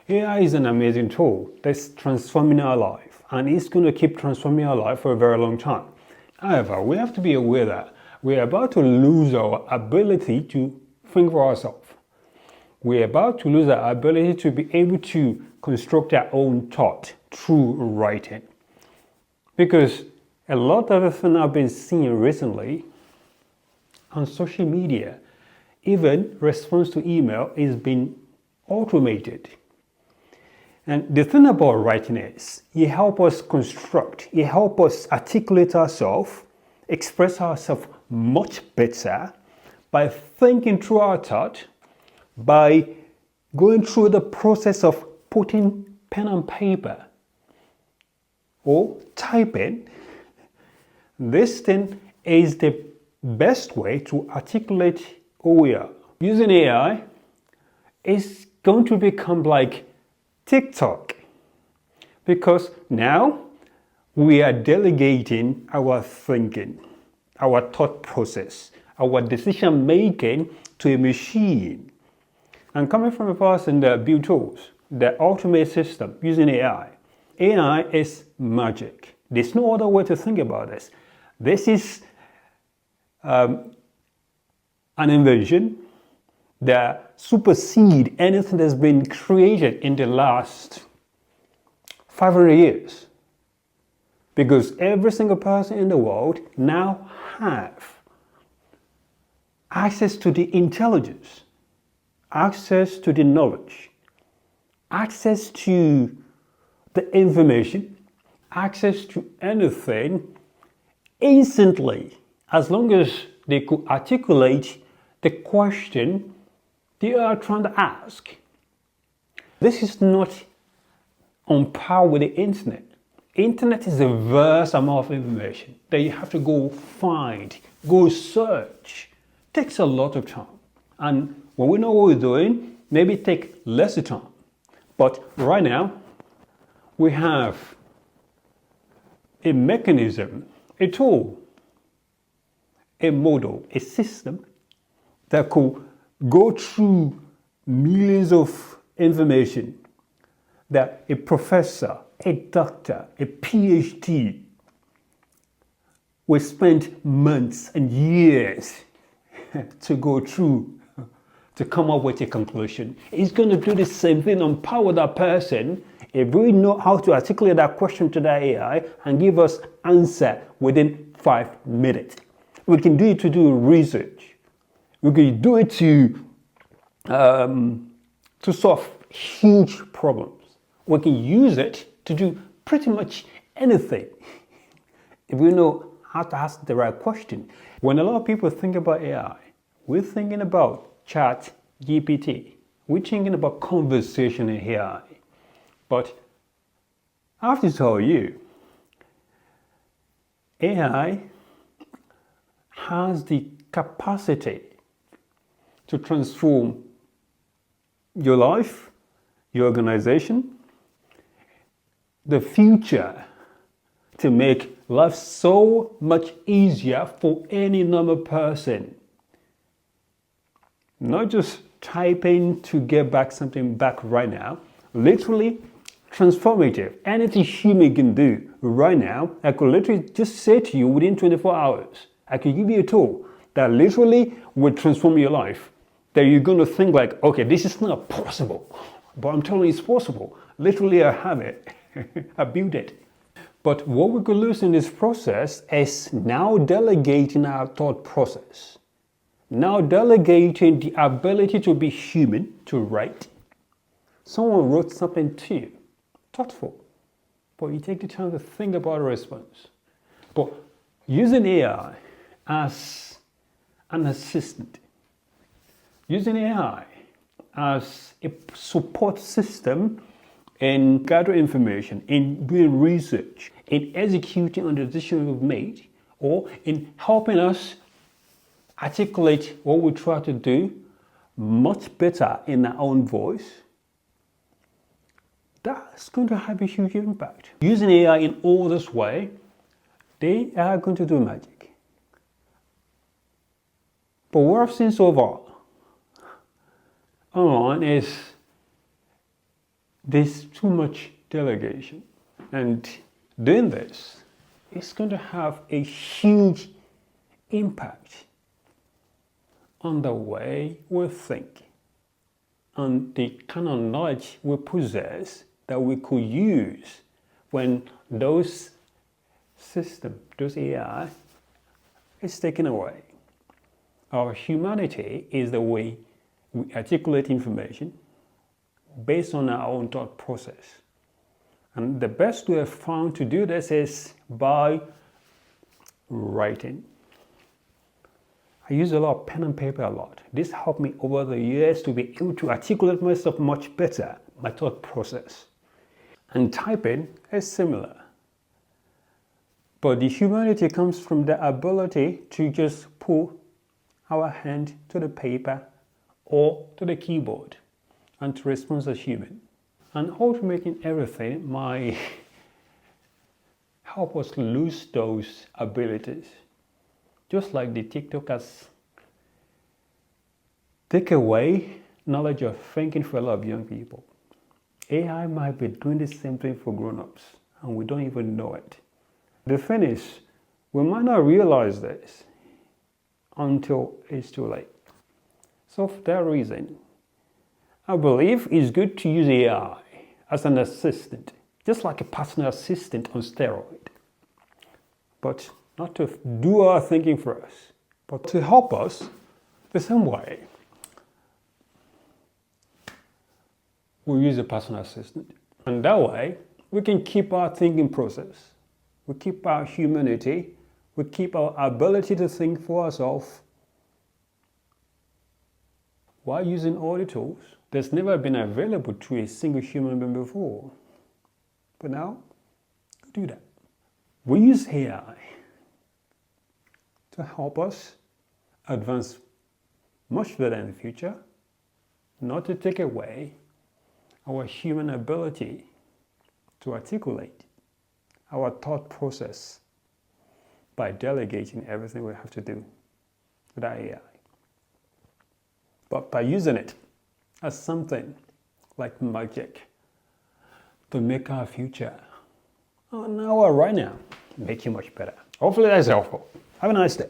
AI is an amazing tool that's transforming our life, and it's going to keep transforming our life for a very long time. However, we have to be aware that we're about to lose our ability to think for ourselves. We're about to lose our ability to be able to construct our own thought through writing. Because a lot of everything I've been seeing recently on social media, even response to email, is being automated. And the thing about writing is, it helps us construct, it helps us articulate ourselves, express ourselves much better by thinking through our thought, by going through the process of putting pen on paper or typing. This thing is the best way to articulate who we are. Using AI is going to become like TikTok, because now we are delegating our thinking, our thought process, our decision making to a machine. And coming from a person that built tools, the ultimate system using AI, AI is magic. There's no other way to think about this. This is an invention that supersedes anything that's been created in the last 500 years. Because every single person in the world now have access to the intelligence, access to the knowledge, access to the information, access to anything instantly, as long as they could articulate the question they are trying to ask. This is not on par with the internet. Internet is a vast amount of information that you have to go find, go search. It takes a lot of time. And when we know what we're doing, maybe it takes less time. But right now, we have a mechanism, a tool, a model, a system that could go through millions of information that a professor, a doctor, a PhD will spend months and years to go through to come up with a conclusion. It's going to do the same thing, empower that person if we know how to articulate that question to that AI and give us answer within 5 minutes. We can do it to do research. We can do it to solve huge problems. We can use it to do pretty much anything if we know how to ask the right question. When a lot of people think about AI, we're thinking about Chat GPT. We're thinking about conversation in AI. But I have to tell you, AI has the capacity to transform your life, your organization, the future, to make life so much easier for any normal person. Not just typing to get back something back right now, literally transformative. Anything human can do right now, I could literally just say to you within 24 hours, I could give you a tool that literally will transform your life. That you're going to think like, okay, this is not possible, but I'm telling you it's possible. Literally, I have it. I built it. But what we could lose in this process is now delegating our thought process. Now delegating the ability to be human, to write. Someone wrote something to you, thoughtful, but you take the time to think about a response. But using AI as an assistant, using AI as a support system in gathering information, in doing research, in executing on the decision we've made, or in helping us articulate what we try to do much better in our own voice, that's going to have a huge impact. Using AI in all this way, they are going to do magic. But what I've seen so far online is There's too much delegation. And doing this is going to have a huge impact on the way we think and the kind of knowledge we possess that we could use when those systems, those AI, is taken away. Our humanity is the way we articulate information based on our own thought process. And the best way I've found to do this is by writing. I use a lot of pen and paper a lot. This helped me over the years to be able to articulate myself much better, my thought process. And typing is similar. But the humanity comes from the ability to just put our hand to the paper or to the keyboard and to respond as human. And automating everything might help us lose those abilities. Just like the TikTokers take away knowledge of thinking for a lot of young people. AI might be doing the same thing for grown-ups, and we don't even know it. The thing is, we might not realize this until it's too late. So for that reason, I believe it's good to use AI as an assistant, just like a personal assistant on steroid. But not to do our thinking for us, but to help us the same way. We use a personal assistant. And that way, we can keep our thinking process. We keep our humanity. We keep our ability to think for ourselves while using all the tools that's never been available to a single human being before. But now, we do that. We use AI to help us advance much better in the future, not to take away our human ability to articulate our thought process by delegating everything we have to do with our AI. But by using it as something like magic to make our future, now or right now, make you much better. Hopefully that's helpful. Have a nice day.